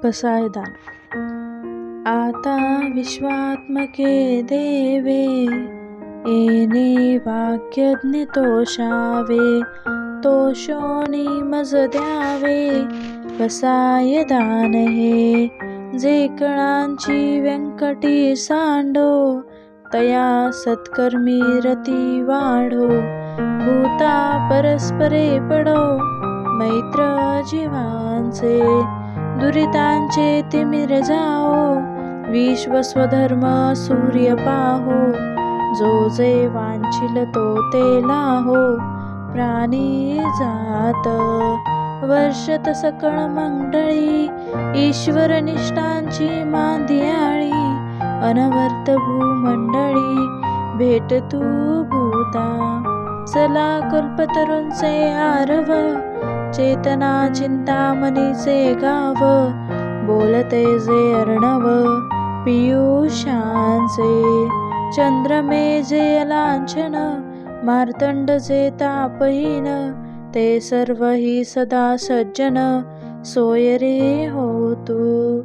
पसायदान. आता विश्वात्मके देवे, येणे वाक्यज्ञ तोषावे. तोषोनी मज द्यावे, पसायदान हे. जे कळांची व्यंकटी सांडो, तया सत्कर्मी रती वाढो. भूता परस्परे पडो, मैत्र जीवांचे. दुरितांचे तिमिर जाओ, विश्व स्वधर्म सूर्य पाहो. जो जे वांछिल तो ते लाहो, प्राणी जात वर्षत सकळ मंडळी. ईश्वर निष्ठांची मांदियाळी, अनवर्त भूमंडळी. भेट तू भूता, चला कल्पतरूंचे आरव. चेतना चिंतामणीचे गाव, बोलते जे अर्णव पियुषांचे. चंद्रमे जे लांछन, मार्तंड जे तापहीन. ते सर्व ही सदा सज्जन, सोय रे हो तू.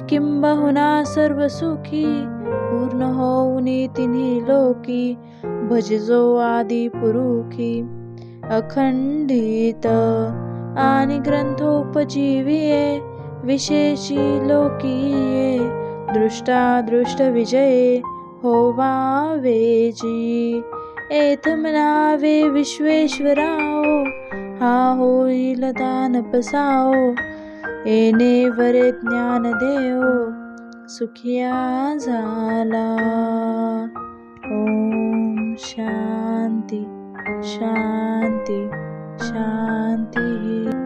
किंबहुना सर्व सुखी, पूर्ण होऊनी तिन्ही लोकी. भजजो आदि पुरुखी, अखंडित आणि ग्रंथोपजीविये. विशेषी लोकीये, दृष्टादृष्ट विजये. होवावे जी, एथ म्हणावे विश्वेश्वराओ. हा होईल दान पसाओ, येणे वरे ज्ञान देओ. सुखिया झाला. ओम शांती शांती शांती.